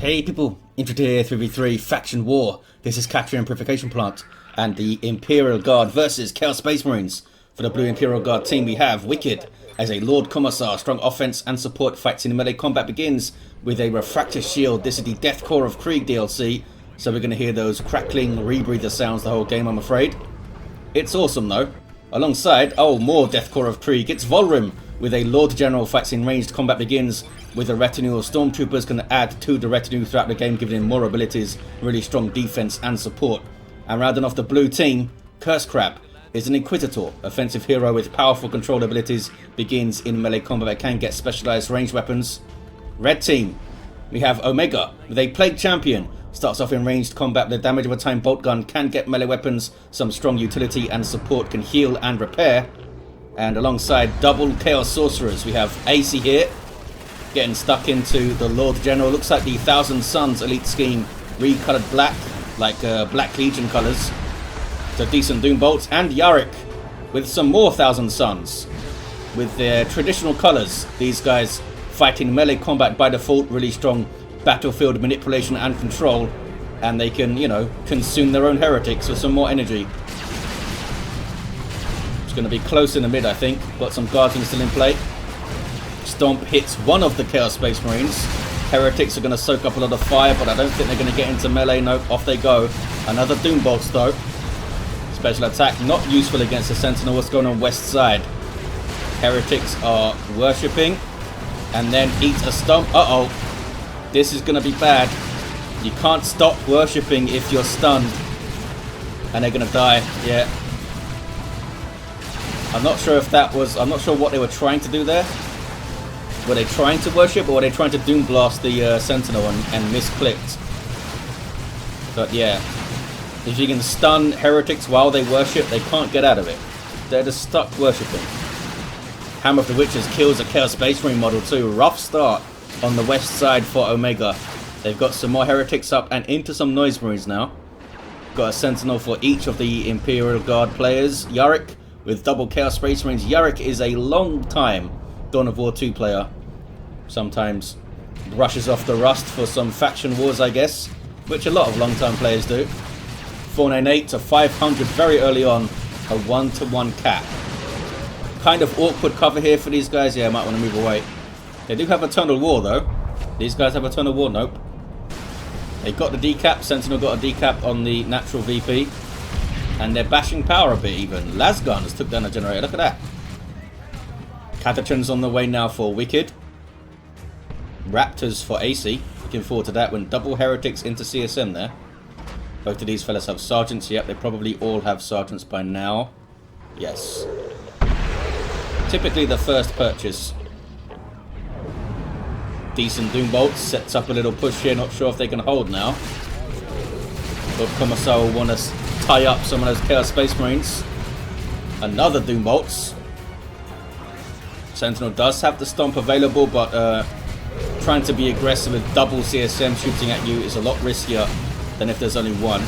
Hey people, Inquisitor 3v3 Faction War. This is Capturing Purification Plant and the Imperial Guard versus Chaos Space Marines. For the Blue Imperial Guard team we have wikkyd as a Lord Commissar. Strong offense and support fights in melee combat begins with a Refractor Shield. This is the Death Core of Krieg DLC, so we're going to hear those crackling rebreather sounds the whole game, I'm afraid. It's awesome though. Alongside, more Death Core of Krieg, it's Volhrim with a Lord General fights in ranged combat begins with a retinue of Stormtroopers. Going to add to the retinue throughout the game, giving him more abilities, really strong defense and support. And rounding off the blue team, Cursecrab is an Inquisitor, offensive hero with powerful control abilities, begins in melee combat but can get specialized ranged weapons. Red team, we have Omega with a Plague Champion, starts off in ranged combat with a damage of a time bolt gun, can get melee weapons, some strong utility and support, can heal and repair. And alongside double Chaos Sorcerers, we have Acey here, getting stuck into the Lord General. Looks like the Thousand Suns elite scheme, recolored black, like Black Legion colours. So decent Doom Bolts. And Yarrick with some more Thousand Suns with their traditional colours. These guys fighting melee combat by default, really strong battlefield manipulation and control. And they can, consume their own heretics with some more energy. It's going to be close in the mid, I think. Got some Guardians still in play. Stomp hits one of the Chaos Space Marines. Heretics are going to soak up a lot of fire, but I don't think they're going to get into melee. Nope, off they go. Another Doom Bolts though. Special attack, not useful against the Sentinel. What's going on west side? Heretics are worshipping. And then eat a stomp. This is going to be bad. You can't stop worshipping if you're stunned. And they're going to die. Yeah. I'm not sure what they were trying to do there. Were they trying to worship or were they trying to Doom Blast the Sentinel and misclicked? But yeah, if you can stun heretics while they worship, they can't get out of it. They're just stuck worshipping. Hammer of the Witches kills a Chaos Space Marine model too. Rough start on the west side for Omega. They've got some more heretics up and into some Noise Marines now. Got a Sentinel for each of the Imperial Guard players. Yarrick with double Chaos Space Marines. Yarrick is a long time Dawn of War 2 player. Sometimes brushes off the rust for some faction wars, I guess, which a lot of long-time players do. 498 to 500 very early on, a 1-to-1 cap. Kind of awkward cover here for these guys. Yeah, I might want to move away. They do have Eternal War though. These guys have Eternal War. Nope. They got the decap. Sentinel got a decap on the natural VP. And they're bashing power a bit even. Lasguns took down a generator. Look at that. Catachans on the way now for wikkyd. Raptors for Acey. Looking forward to that when double heretics into CSM there. Both of these fellas have sergeants. Yep, they probably all have sergeants by now. Yes. Typically the first purchase. Decent Doom Bolts. Sets up a little push here. Not sure if they can hold now. But Commissar will want to tie up some of those Chaos Space Marines. Another Doom Bolts. Sentinel does have the stomp available, but trying to be aggressive with double CSM shooting at you is a lot riskier than if there's only one.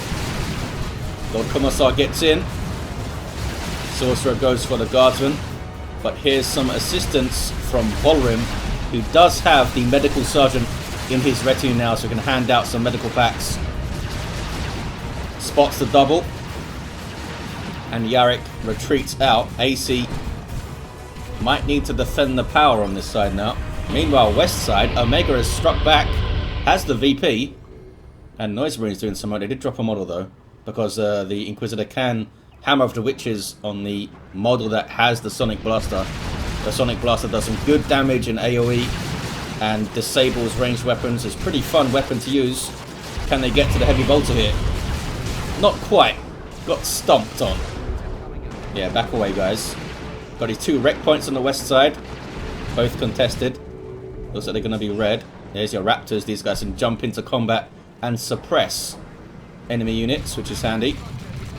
Lord Commissar gets in. Sorcerer goes for the Guardsman. But here's some assistance from Volhrim, who does have the Medical Sergeant in his retinue now, so he can hand out some medical packs. Spots the double. And Yarrick retreats out. Acey might need to defend the power on this side now. Meanwhile, west side, Omega has struck back, has the VP, and Noise Marine is doing some more. They did drop a model though, because the Inquisitor can Hammer of the Witches on the model that has the Sonic Blaster. The Sonic Blaster does some good damage in AoE and disables ranged weapons. It's a pretty fun weapon to use. Can they get to the Heavy Bolter here? Not quite. Got stomped on. Yeah, back away guys. Got his 2 wreck points on the west side. Both contested. Looks like they're going to be red. There's your Raptors. These guys can jump into combat and suppress enemy units, which is handy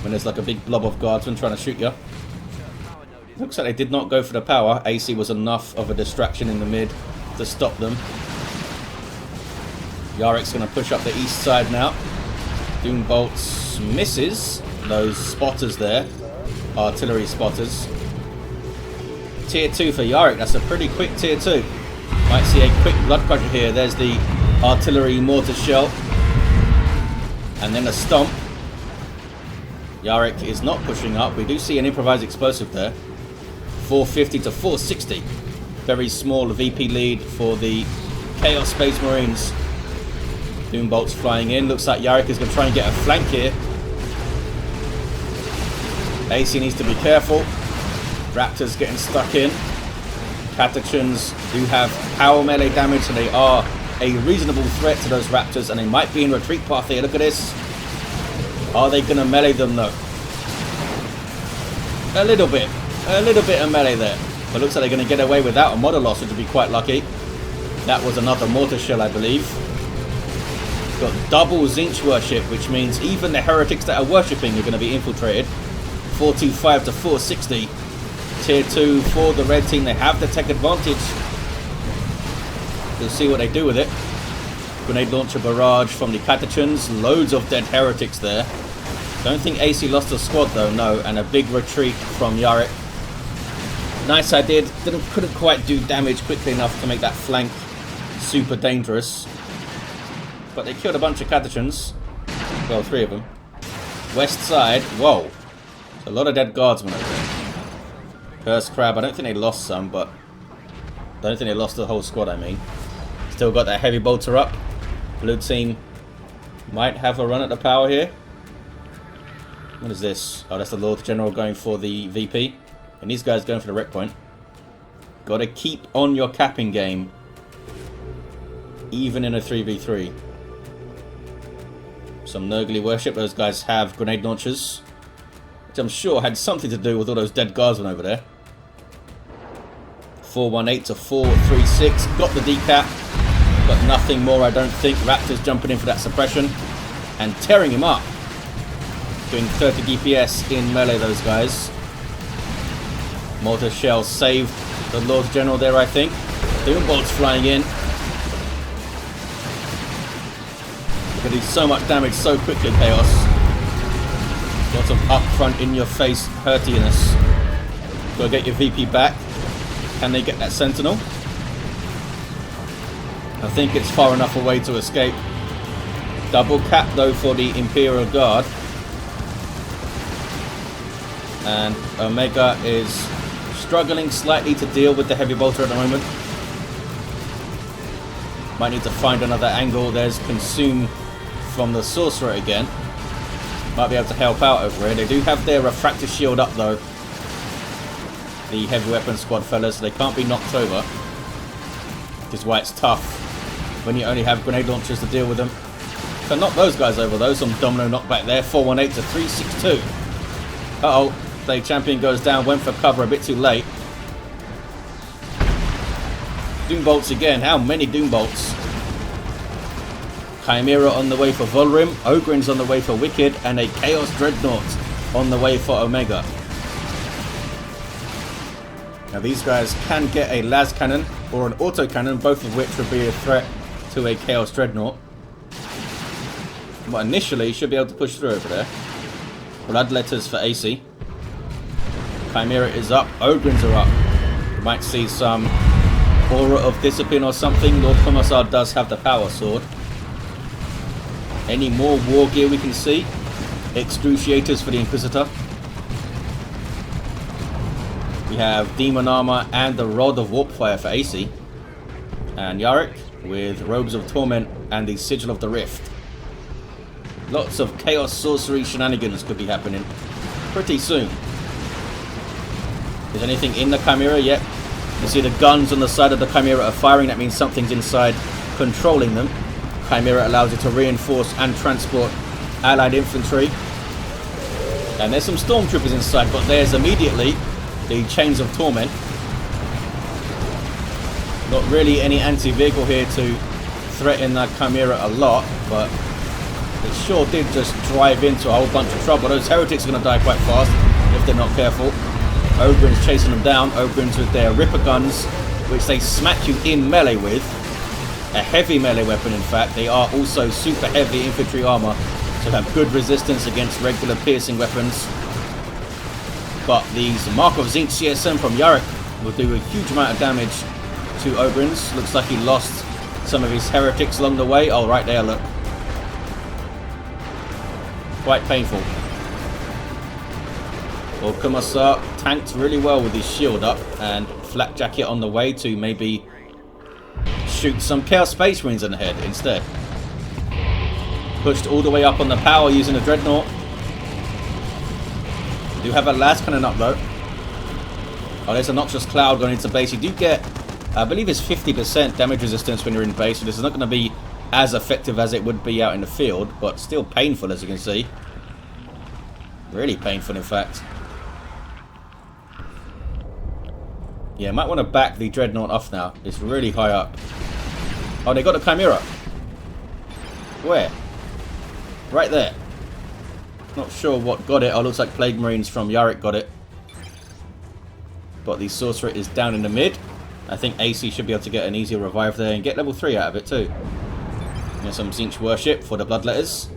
when there's like a big blob of guardsmen trying to shoot you. Looks like they did not go for the power. Acey was enough of a distraction in the mid to stop them. Yarrick's going to push up the east side now. Doom Bolts misses those spotters there. Artillery spotters. Tier 2 for Yarrick. That's a pretty quick tier 2. Might see a quick blood crusher here. There's the artillery mortar shell. And then a stomp. Yarrick is not pushing up. We do see an improvised explosive there. 450 to 460. Very small VP lead for the Chaos Space Marines. Doom bolts flying in. Looks like Yarrick is going to try and get a flank here. Acey needs to be careful. Raptors getting stuck in. Catachans do have power melee damage, so they are a reasonable threat to those Raptors, and they might be in retreat path here. Look at this. Are they going to melee them though? A little bit of melee there. But looks like they're going to get away without a model loss, which would be quite lucky. That was another mortar shell, I believe. Got double Zinch worship, which means even the heretics that are worshipping are going to be infiltrated. 425 to 460. Tier 2 for the red team. They have the tech advantage. We'll see what they do with it. Grenade launcher barrage from the Catachans. Loads of dead heretics there. Don't think Acey lost a squad though, no. And a big retreat from Yarrick. Nice idea. Couldn't quite do damage quickly enough to make that flank super dangerous. But they killed a bunch of Catachans. Well, 3 of them. West side. Whoa. A lot of dead guardsmen over there. Cursecrab. I don't think they lost some, but I don't think they lost the whole squad, I mean. Still got that heavy bolter up. Blue team might have a run at the power here. What is this? Oh, that's the Lord General going for the VP. And these guys going for the wreck point. Got to keep on your capping game. Even in a 3v3. Some Nurgly worship. Those guys have grenade launchers. Which I'm sure had something to do with all those dead guardsmen over there. 418 to 436. Got the decap. But nothing more, I don't think. Raptors jumping in for that suppression. And tearing him up. Doing 30 DPS in melee, those guys. Mortar shell saved the Lord General there, I think. Doom bolts flying in. You're going to do so much damage so quickly, Chaos. Lots of upfront, in-your-face hurtiness. Gotta get your VP back. Can they get that Sentinel? I think it's far enough away to escape. Double cap, though, for the Imperial Guard. And Omega is struggling slightly to deal with the heavy bolter at the moment. Might need to find another angle. There's Consume from the Sorcerer again. Might be able to help out over here. They do have their refractor shield up though. The heavy weapon squad fellas, so they can't be knocked over. Which is why it's tough when you only have grenade launchers to deal with them. So knock those guys over though. Some domino knockback there. 418 to 362. Uh-oh. The champion goes down. Went for cover a bit too late. Doom bolts again. How many Doom bolts? Chimera on the way for Volhrim, Ogren's on the way for Wikkyd, and a Chaos Dreadnought on the way for Omega. Now these guys can get a las cannon or an auto cannon, both of which would be a threat to a Chaos Dreadnought. But initially should be able to push through over there. Bloodletters for Acey. Chimera is up, Ogren's are up. You might see some Aura of Discipline or something. Lord Commissar does have the power sword. Any more war gear we can see? Excruciators for the Inquisitor. We have Demon Armor and the Rod of Warpfire for Acey. And Yarrick with Robes of Torment and the Sigil of the Rift. Lots of Chaos Sorcery shenanigans could be happening pretty soon. Is anything in the Chimera yet? You see the guns on the side of the Chimera are firing. That means something's inside controlling them. Chimera allows you to reinforce and transport allied infantry. And there's some stormtroopers inside, but there's immediately the Chains of Torment. Not really any anti-vehicle here to threaten that Chimera a lot, but it sure did just drive into a whole bunch of trouble. Those heretics are going to die quite fast if they're not careful. Ogren's chasing them down. Ogren's with their Ripper guns, which they smack you in melee with. A heavy melee weapon, in fact. They are also super heavy infantry armor, so have good resistance against regular piercing weapons. But these Mark of Zinc CSM from Yarrick will do a huge amount of damage to Ogren's. Looks like he lost some of his heretics along the way. Oh, right there, look. Quite painful. Well, Commissar tanked really well with his shield up, and Flak Jacket on the way to maybe shoot some Chaos Space Marines in the head instead. Pushed all the way up on the power using a Dreadnought. Do have a last cannon up though. Oh, there's a Noxious Cloud going into base. You do get, I believe it's 50% damage resistance when you're in base, so this is not going to be as effective as it would be out in the field, but still painful as you can see. Really painful in fact. Yeah, might want to back the Dreadnought off now. It's really high up. Oh, they got the Chimera. Where? Right there. Not sure what got it. Oh, looks like Plague Marines from Yarrick got it. But the Sorcerer is down in the mid. I think Acey should be able to get an easier revive there and get level 3 out of it too. And some Zinch Worship for the Bloodletters.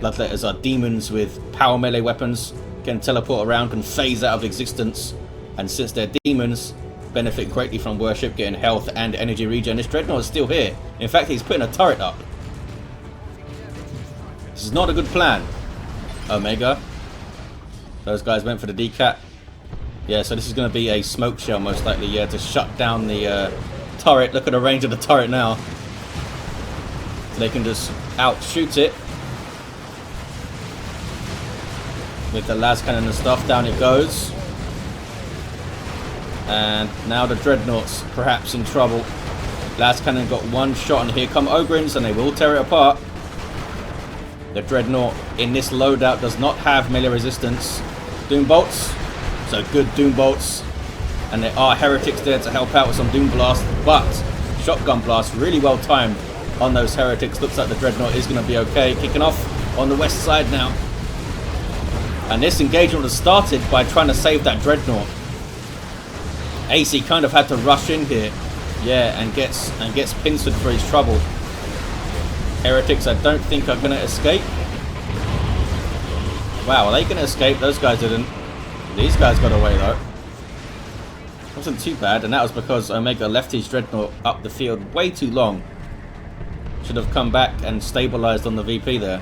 Bloodletters are demons with power melee weapons. Can teleport around, can phase out of existence. And since they're demons, benefit greatly from worship, getting health and energy regen. This Dreadnought is still here. In fact, he's putting a turret up. This is not a good plan. Omega. Those guys went for the decat. Yeah, so this is going to be a smoke shell most likely, yeah, to shut down the turret. Look at the range of the turret now. So they can just outshoot it. With the las cannon and stuff, down it goes. And now the Dreadnoughts perhaps in trouble. Las cannon got one shot, and here come Ogrins, and they will tear it apart. The Dreadnought in this loadout does not have melee resistance. Doom Bolts. So good Doom Bolts. And there are Heretics there to help out with some Doom Blast. But Shotgun Blast really well timed on those Heretics. Looks like the Dreadnought is going to be okay. Kicking off on the west side now. And this engagement was started by trying to save that Dreadnought. Acey kind of had to rush in here. Yeah, and gets pincered for his trouble. Heretics I don't think are going to escape. Wow, are they going to escape? Those guys didn't. These guys got away though. Wasn't too bad, and that was because Omega left his Dreadnought up the field way too long. Should have come back and stabilized on the VP there.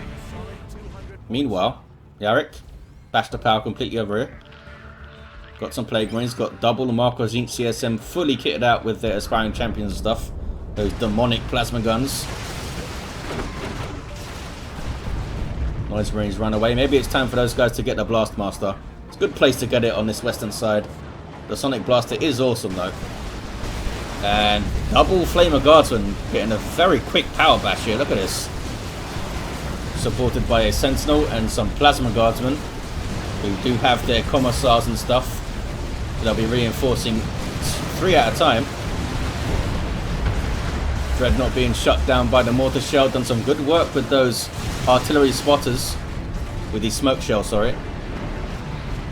Meanwhile, Yarrick bashed the power completely over here. Got some Plague Marines, got double Marco Zinch CSM fully kitted out with their aspiring champions and stuff. Those demonic plasma guns. Noise Marines run away. Maybe it's time for those guys to get the Blast Master. It's a good place to get it on this western side. The Sonic Blaster is awesome though. And double Flamer Guardsman getting a very quick power bash here. Look at this. Supported by a Sentinel and some Plasma Guardsmen who do have their Commissars and stuff. They'll be reinforcing 3 at a time. Dreadnought being shut down by the Mortar Shell. Done some good work with those artillery spotters. With the smoke shell, sorry.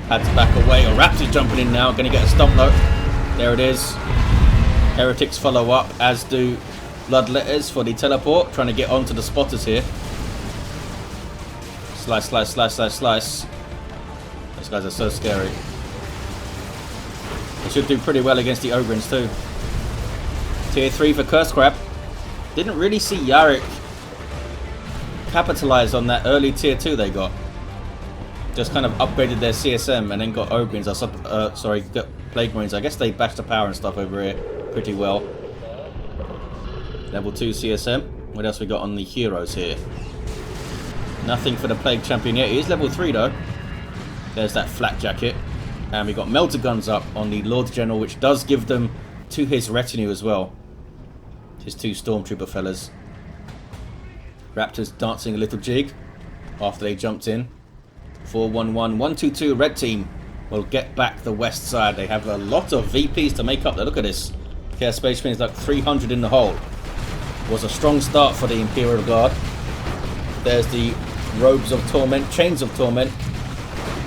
Had to back away. A Raptor's jumping in now. Going to get a stomp though. There it is. Heretics follow up, as do Bloodletters for the teleport. Trying to get onto the spotters here. Slice, slice, slice, slice, slice. Those guys are so scary. They should do pretty well against the Ogrins too. Tier 3 for Cursecrab. Didn't really see Yarrick capitalize on that early tier 2 they got. Just kind of upgraded their CSM and then got Ogrins. Sorry, got Plague Marines. I guess they bashed the power and stuff over here pretty well. Level 2 CSM. What else we got on the heroes here? Nothing for the Plague Champion yet. He is level 3 though. There's that Flak Jacket. And we got Melter Guns up on the Lord General, which does give them to his retinue as well. His 2 Stormtrooper fellas. Raptors dancing a little jig after they jumped in. 4-1-1, 1-2-2, red team will get back the west side. They have a lot of VPs to make up there. Look at this. Chaos Space Marines like 300 in the hole. Was a strong start for the Imperial Guard. There's the Robes of Torment, Chains of Torment.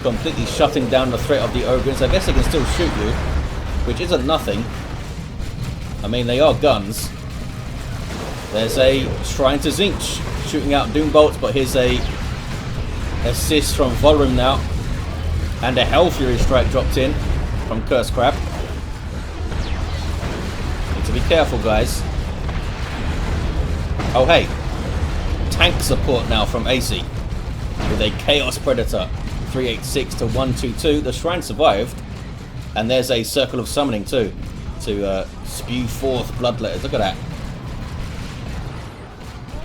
Completely shutting down the threat of the Ogrins. I guess they can still shoot you, which isn't nothing. I mean, they are guns. There's a Shrine to Zinch shooting out Doom Bolts, but here's a assist from Volhrim now. And a Hell Fury strike dropped in from Cursecrab. Need to be careful, guys. Oh hey, tank support now from Acey with a Chaos Predator 386 to 122. The Shrine survived, and there's a Circle of Summoning too to spew forth Bloodletters. Look at that.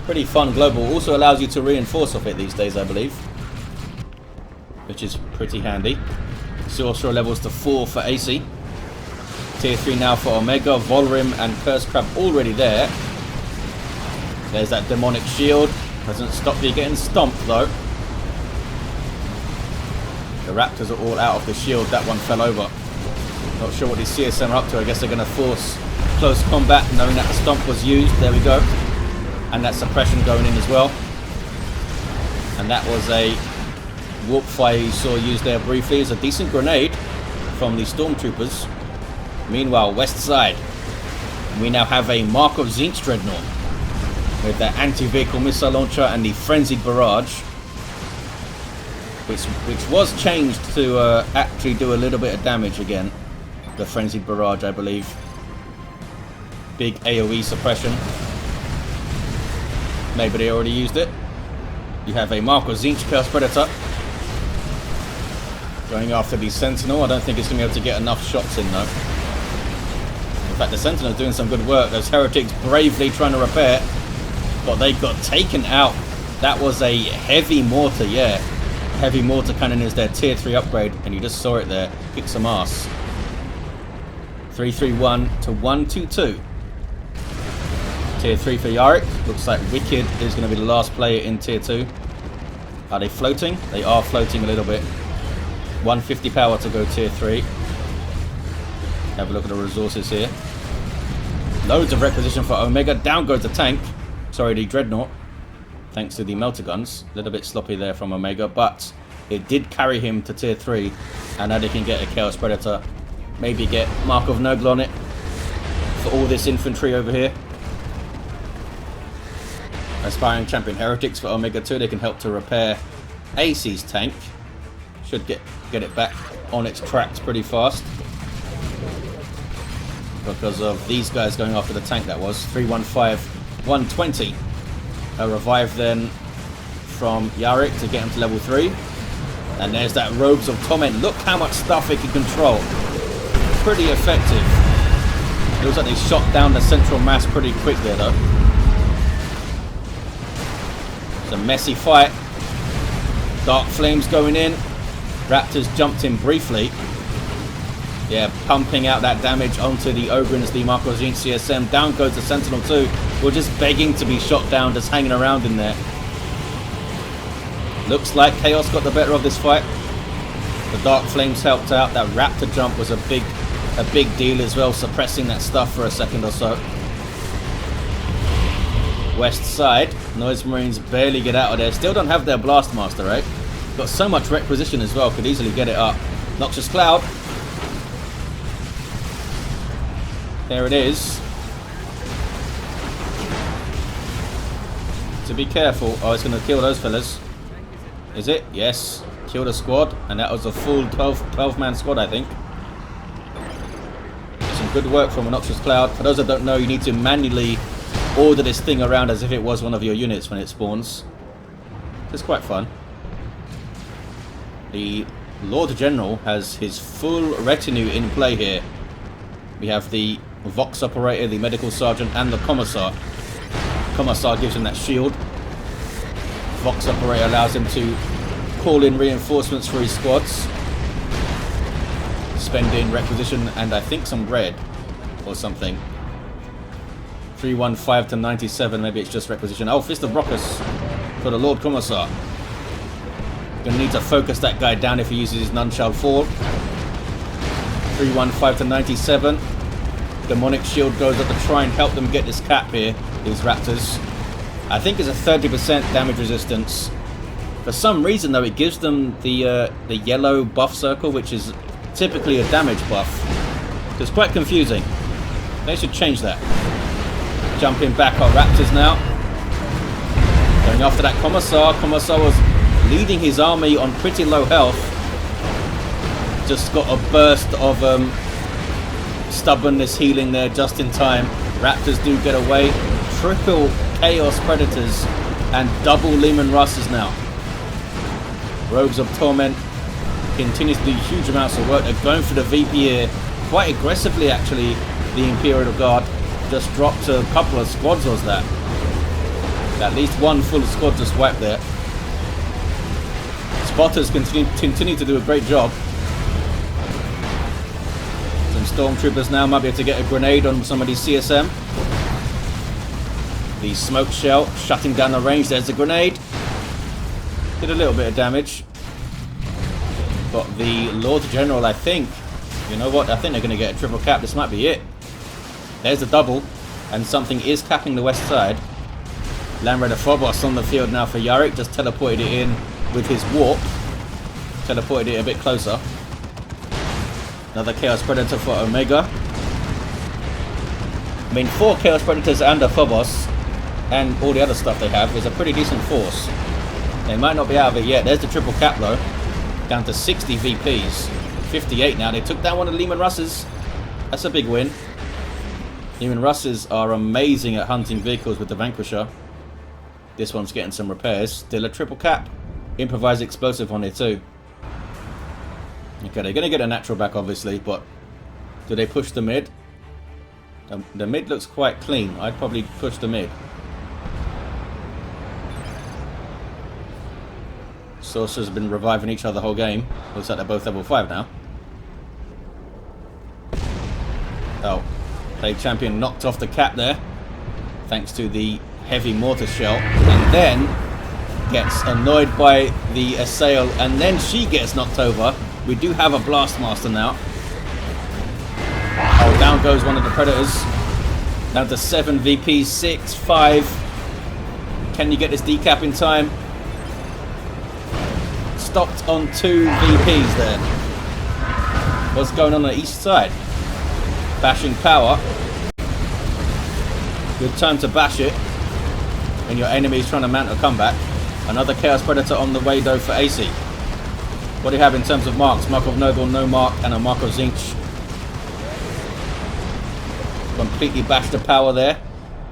Pretty fun global. Also allows you to reinforce off it these days, I believe, which is pretty handy. Sorcerer levels to 4 for Acey. Tier 3 now for Omega, Volhrim and Cursecrab already there. There's that demonic shield. Doesn't stop you getting stomped though. The Raptors are all out of the shield. That one fell over. Not sure what these CSM are up to. I guess they're going to force close combat, knowing that the stomp was used. There we go. And that suppression going in as well. And that was a warp fire you saw used there briefly as a decent grenade from the stormtroopers. Meanwhile, west side, we now have a Mark of Tzeentch Dreadnought with the anti-vehicle missile launcher and the frenzied barrage, which was changed to actually do a little bit of damage again. The frenzied barrage, I believe. Big AoE suppression. Maybe they already used it. You have a Mark of Tzeentch Chaos Predator going after the Sentinel. I don't think it's going to be able to get enough shots in though. In fact, the Sentinel's doing some good work. Those heretics bravely trying to repair, but they got taken out. That was a heavy mortar, yeah. Heavy mortar cannon is their tier 3 upgrade, and you just saw it there. Kick some ass. 331 to 122. Tier 3 for Yarrick. Looks like Wikkyd is going to be the last player in tier 2. Are they floating? They are floating a little bit. 150 power to go tier 3. Have a look at the resources here. Loads of requisition for Omega. Down goes the tank. Sorry, the Dreadnought. Thanks to the melter guns. A little bit sloppy there from Omega, but it did carry him to tier 3. And now they can get a Chaos Predator. Maybe get Mark of Nurgle on it for all this infantry over here. Aspiring Champion Heretics for Omega 2. They can help to repair Acey's tank. Should get it back on its tracks pretty fast. Because of these guys going after the tank. That was 315, 120. A revive then from Yarrick to get him to level 3. And there's that Robes of Torment. Look how much stuff it can control. Pretty effective. It looks like they shot down the central mass pretty quick there though. It's a messy fight. Dark Flames going in. Raptors jumped in briefly. Yeah, pumping out that damage onto the Ogrins, the Mark of Tzeentch CSM. Down goes the Sentinel too. We're just begging to be shot down, just hanging around in there. Looks like Chaos got the better of this fight. The Dark Flames helped out. That Raptor jump was a big deal as well, suppressing that stuff for a second or so. West side, Noise Marines barely get out of there. Still don't have their Blast Master, right? Got so much requisition as well, could easily get it up. Noxious Cloud. There it is. To be careful. Oh, it's going to kill those fellas. Is it? Yes. Killed a squad, and that was a full 12-man squad, I think. Some good work from a Noxious Cloud. For those that don't know, you need to manually order this thing around as if it was one of your units when it spawns. It's quite fun. The Lord General has his full retinue in play here. We have the Vox Operator, the Medical Sergeant, and the Commissar. Commissar gives him that shield. Vox Operator allows him to call in reinforcements for his squads. Spend in requisition and I think some red or something. 315 to 97, maybe it's just requisition. Oh, Fist of Brockus for the Lord Commissar. Gonna need to focus that guy down if he uses his None Shall Fall. 315 to 97. Demonic Shield goes up to try and help them get this cap here, these Raptors. I think it's a 30% damage resistance. For some reason though, it gives them the yellow buff circle, which is typically a damage buff. It's quite confusing. They should change that. Jumping back our Raptors now. Going after that Commissar. Commissar was leading his army on pretty low health. Just got a burst of stubbornness healing there just in time. Raptors do get away. Chaos Predators and double Leman Russes now. Rogues of Torment continues to do huge amounts of work. They're going for the VP here quite aggressively, actually. The Imperial Guard just dropped a couple of squads, was that? At least one full squad just wiped there. Spotters continue to do a great job. Some Stormtroopers now might be able to get a grenade on some of these CSM. The smoke shell shutting down the range. There's a grenade. Did a little bit of damage. But the Lord General, I think, you know what? I think they're going to get a triple cap. This might be it. There's a double. And something is capping the west side. Land Raider Phobos on the field now for Yarrick. Just teleported it in with his warp. Teleported it a bit closer. Another Chaos Predator for Omega. I mean, 4 Chaos Predators and a Phobos and all the other stuff they have is a pretty decent force. They might not be out of it yet. There's the triple cap though. Down to 60 VPs. 58 now. They took down one of the Leman Russes. That's a big win. Leman Russes are amazing at hunting vehicles with the Vanquisher. This one's getting some repairs. Still a triple cap. Improvised explosive on it too. Okay, they're going to get a natural back obviously, but do they push the mid? The mid looks quite clean. I'd probably push the mid. Sorcerers have been reviving each other the whole game. Looks like they're both level 5 now. Oh, Plague Champion knocked off the cap there, thanks to the heavy mortar shell, and then gets annoyed by the assail, and then she gets knocked over. We do have a Blastmaster now. Oh, down goes one of the Predators. Down to 7 VPs, 6, 5. Can you get this decap in time? Stopped on 2 VPs there. What's going on the east side? Bashing power. Good time to bash it when your enemy is trying to mount a comeback. Another Chaos Predator on the way though for Acey. What do you have in terms of marks? Mark of Noble, no mark, and a Mark of Zinch. Completely bashed the power there.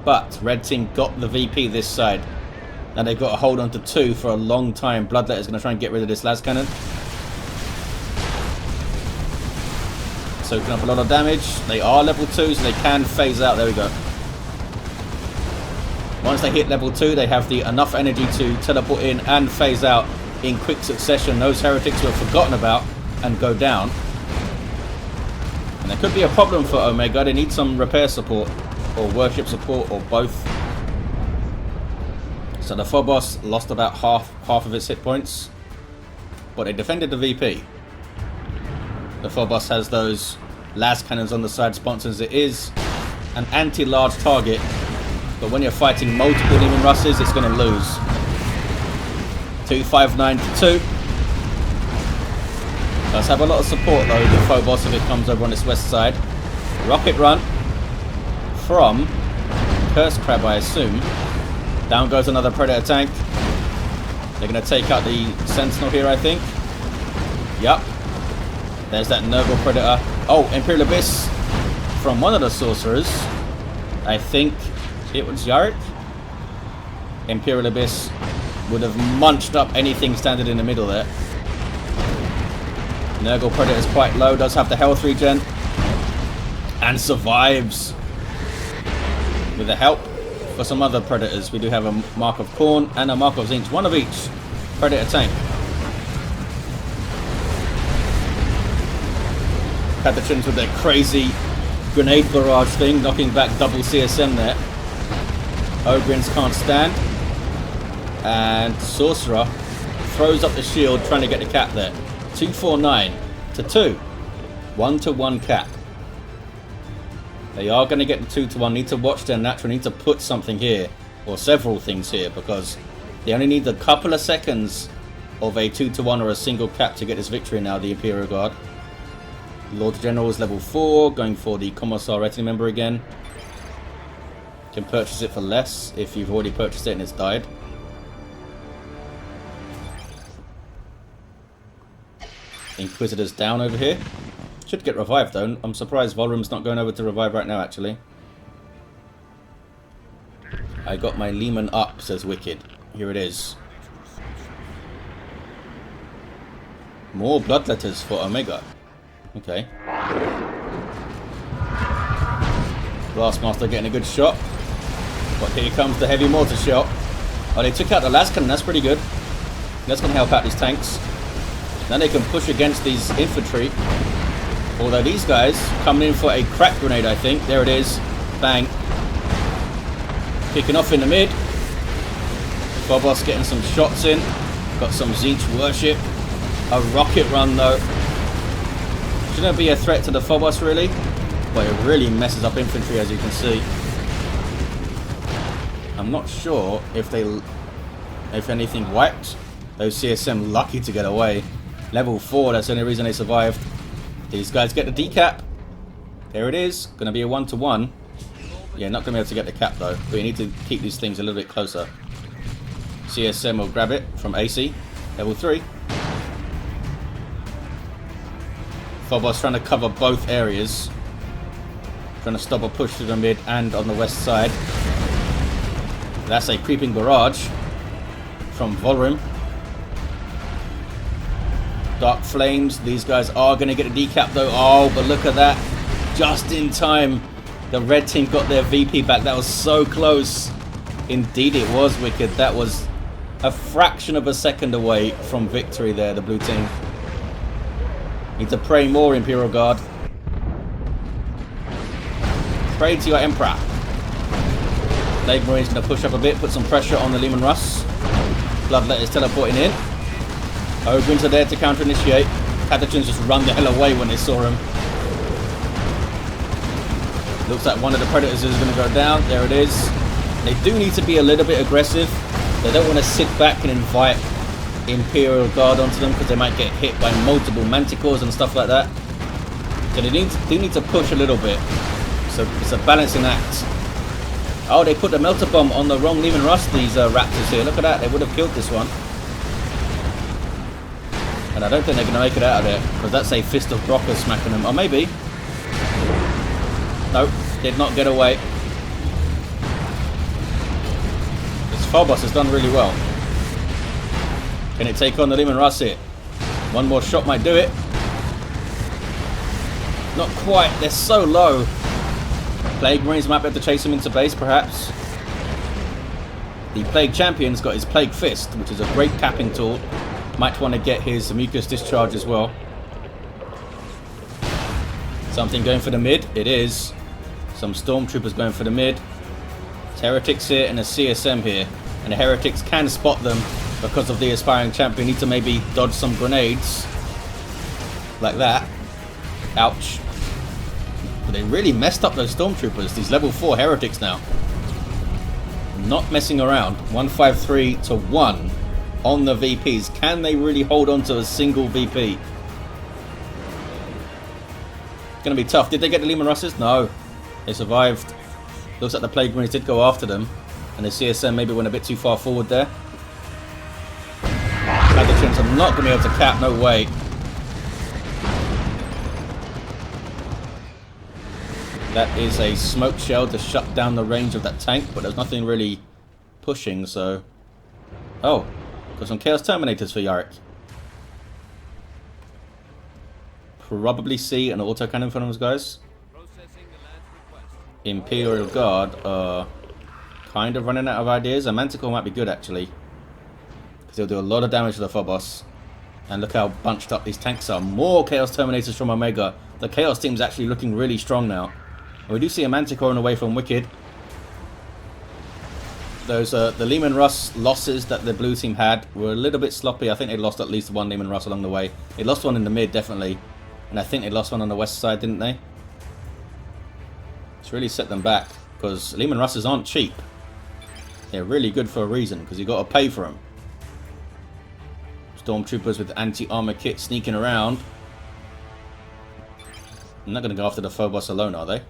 But red team got the VP this side. Now they've got to hold on to 2 for a long time. Bloodletter's going to try and get rid of this las cannon. Soaking up a lot of damage. They are level 2, so they can phase out. There we go. Once they hit level 2, they have the enough energy to teleport in and phase out in quick succession. Those heretics were forgotten about and go down. And there could be a problem for Omega. They need some repair support or worship support or both. So the Phobos lost about half of its hit points, but they defended the VP. The Phobos has those las cannons on the side sponsors. It is an anti-large target, but when you're fighting multiple Leman Russes, it's going to lose. 259 to 2. Does have a lot of support though, the Phobos, if it comes over on this west side. Rocket run from Cursecrab, I assume. Down goes another Predator tank. They're going to take out the Sentinel here, I think. Yup. There's that Nurgle Predator. Oh, Imperial Abyss from one of the Sorcerers. I think it was Yarrick. Imperial Abyss would have munched up anything standing in the middle there. Nurgle Predator is quite low. Does have the health regen. And survives. With the help for some other Predators. We do have a Mark of Khorne and a Mark of Zinch. One of each Predator tank. Catachins with their crazy grenade barrage thing, knocking back double CSM there. Ogrins can't stand. And Sorcerer throws up the shield, trying to get the cap there. 249 to 2. 1-to-1 cap. They are going to get the 2-to-1. Need to watch their natural. Need to put something here, or several things here, because they only need a couple of seconds of a 2-to-1 or a single cap to get this victory now, the Imperial Guard. Lord General is level 4, going for the Commissar retinue member again. Can purchase it for less if you've already purchased it and it's died. Inquisitor's down over here. Should get revived though. I'm surprised Volhrim's not going over to revive right now actually. I got my Leman up, says Wicked. Here it is. More bloodletters for Omega. Okay. Blastmaster getting a good shot. But here comes the heavy mortar shot. Oh, they took out the las cannon. That's pretty good. That's going to help out these tanks. Now they can push against these infantry. Although these guys coming in for a crack grenade, I think. There it is. Bang. Kicking off in the mid. Phobos getting some shots in. Got some Zeech worship. A rocket run though. Shouldn't be a threat to the Phobos really. But it really messes up infantry, as you can see. I'm not sure if anything wiped. Those CSM lucky to get away. Level 4, that's the only reason they survived. These guys get the decap. There it is. Going to be a 1-to-1. Yeah, not going to be able to get the cap though. But you need to keep these things a little bit closer. CSM will grab it from Acey. Level 3. Phobos trying to cover both areas. Trying to stop a push to the mid and on the west side. That's a creeping barrage from Volhrim. Dark Flames. These guys are going to get a decap though. Oh, but look at that. Just in time. The red team got their VP back. That was so close. Indeed it was, Wicked. That was a fraction of a second away from victory there, the blue team. Need to pray more, Imperial Guard. Pray to your Emperor. Plague Marine's going to push up a bit, put some pressure on the Leman Russ. Bloodletters teleporting in. Ogrins are there to counter-initiate. Catachans just run the hell away when they saw him. Looks like one of the Predators is going to go down. There it is. They do need to be a little bit aggressive. They don't want to sit back and invite Imperial Guard onto them because they might get hit by multiple Manticores and stuff like that. So they do need to push a little bit. So it's a balancing act. Oh, they put the Melter Bomb on the wrong Leman Russ, these Raptors here. Look at that. They would have killed this one. And I don't think they're going to make it out of there because that's a Fist of Brocker smacking them. Or maybe. Nope. Did not get away. This Phobos has done really well. Can it take on the Leman Russ here? One more shot might do it. Not quite. They're so low. Plague Marines might be able to chase him into base, perhaps. The Plague Champion's got his Plague Fist, which is a great capping tool. Might want to get his Mucus Discharge as well. Something going for the mid. It is. Some Stormtroopers going for the mid. There's Heretics here and a CSM here. And the Heretics can spot them because of the Aspiring Champion. Need to maybe dodge some grenades. Like that. Ouch. But they really messed up those Stormtroopers. These level 4 Heretics now. Not messing around. 153 to 1 on the VPs. Can they really hold on to a single VP? It's going to be tough. Did they get the Leman Russes? No. They survived. Looks like the Plague Marines did go after them. And the CSM maybe went a bit too far forward there. Catachans are not going to be able to cap. No way. That is a smoke shell to shut down the range of that tank, but there's nothing really pushing, so... Oh, got some Chaos Terminators for Yarrick. Probably see an autocannon for those guys. Imperial Guard are kind of running out of ideas. A Manticore might be good, actually. Because he'll do a lot of damage to the Phobos. And look how bunched up these tanks are. More Chaos Terminators from Omega. The Chaos team's actually looking really strong now. We do see a Manticore on the way from Wicked. Those the Leman Russ losses that the blue team had were a little bit sloppy. I think they lost at least one Leman Russ along the way. They lost one in the mid, definitely. And I think they lost one on the west side, didn't they? It's really set them back. Because Leman Russes aren't cheap. They're really good for a reason. Because you've got to pay for them. Stormtroopers with anti-armor kit sneaking around. I'm not going to go after the Phobos alone, are they?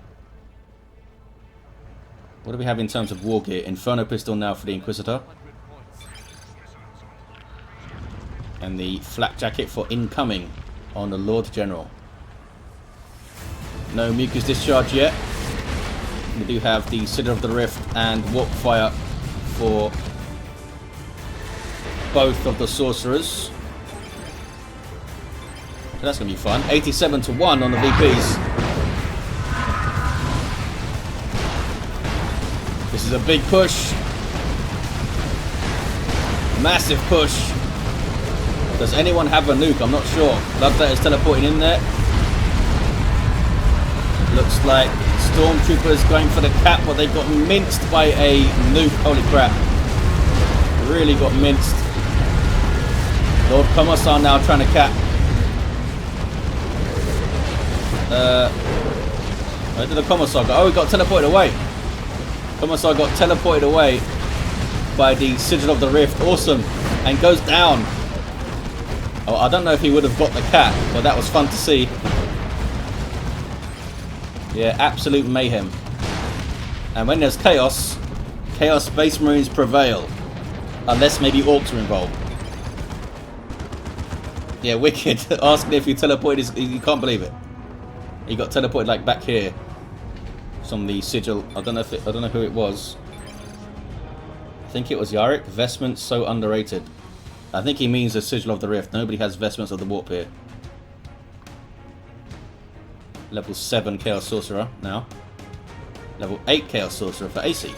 What do we have in terms of war gear? Inferno Pistol now for the Inquisitor. And the flak jacket for incoming on the Lord General. No Mucus Discharge yet. We do have the Citadel of the Rift and Warp Fire for both of the sorcerers. So that's going to be fun. 87 to 1 on the VPs. This is a big push. Massive push. Does anyone have a nuke? I'm not sure. Bloodlet is teleporting in there. Looks like Stormtroopers going for the cap, but they got minced by a nuke. Holy crap. Really got minced. Lord Commissar now trying to cap. Where did the Commissar go? Oh, he got teleported away. Commissar got teleported away by the Sigil of the Rift. Awesome. And goes down. Oh, I don't know if he would have got the cat, but that was fun to see. Yeah, absolute mayhem. And when there's chaos, Chaos Space Marines prevail. Unless maybe orcs are involved. Yeah, wikkyd. Asking if he teleported, you can't believe it. He got teleported like back here. From the sigil. I don't know who it was. I think it was Yarrick. Vestments so underrated. I think he means the Sigil of the Rift. Nobody has Vestments of the Warp here. Level 7 Chaos Sorcerer now. Level 8 Chaos Sorcerer for Acey.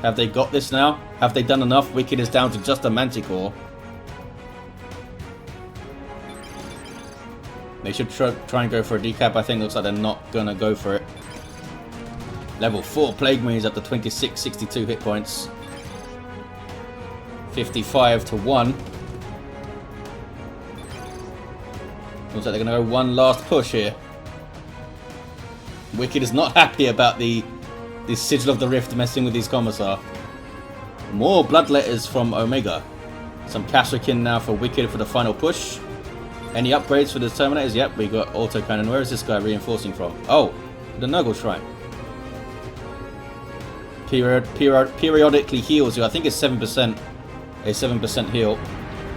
Have they got this now? Have they done enough? wikkyd is down to just a Manticore. They should try and go for a decap. I think looks like they're not going to go for it. Level 4 Plague Marines up to 26, 62 hit points. 55 to 1. Looks like they're going to go one last push here. wikkyd is not happy about the Sigil of the Rift messing with these Commissar. More Bloodletters from Omega. Some Kashrkin now for wikkyd for the final push. Any upgrades for the Terminators? Yep, we got autocannon. Where is this guy reinforcing from? Oh, the Nurgle Shrine. Periodically heals you. I think it's 7%. A 7% heal.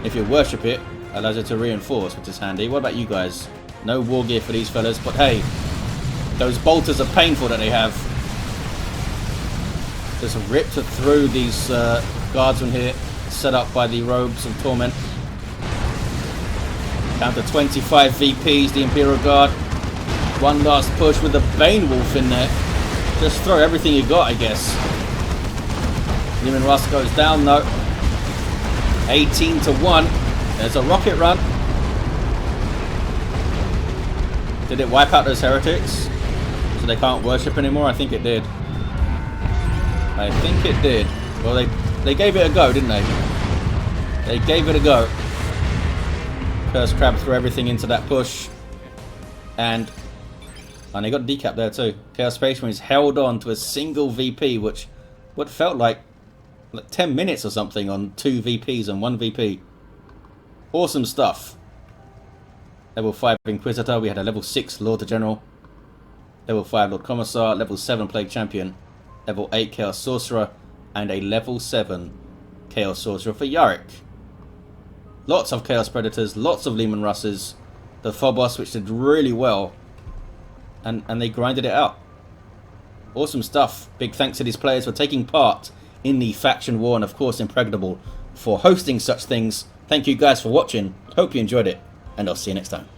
If you worship it, allows you to reinforce, which is handy. What about you guys? No war gear for these fellas, but hey, those bolters are painful that they have. Just ripped through these guardsmen here, set up by the Robes of Torment. Down to 25 VPs, the Imperial Guard. One last push with the Bane Wolf in there. Just throw everything you got, I guess. Newman Russ goes down, though. 18 to 1. There's a rocket run. Did it wipe out those heretics? So they can't worship anymore? I think it did. I think it did. Well, they gave it a go, didn't they? They gave it a go. Cursecrab threw everything into that push. And they got a decap there too. Chaos Space Marines held on to a single VP, which what felt like 10 minutes or something on 2 VPs and 1 VP. Awesome stuff. Level 5 Inquisitor. We had a level 6 Lord General. Level 5 Lord Commissar. Level 7 Plague Champion. Level 8 Chaos Sorcerer. And a level 7 Chaos Sorcerer for Yarrick. Lots of Chaos Predators. Lots of Leman Russes. The Phobos, which did really well. And they grinded it out. Awesome stuff. Big thanks to these players for taking part in the faction war, and of course Impregnable for hosting such things. Thank you guys for watching. Hope you enjoyed it, and I'll see you next time.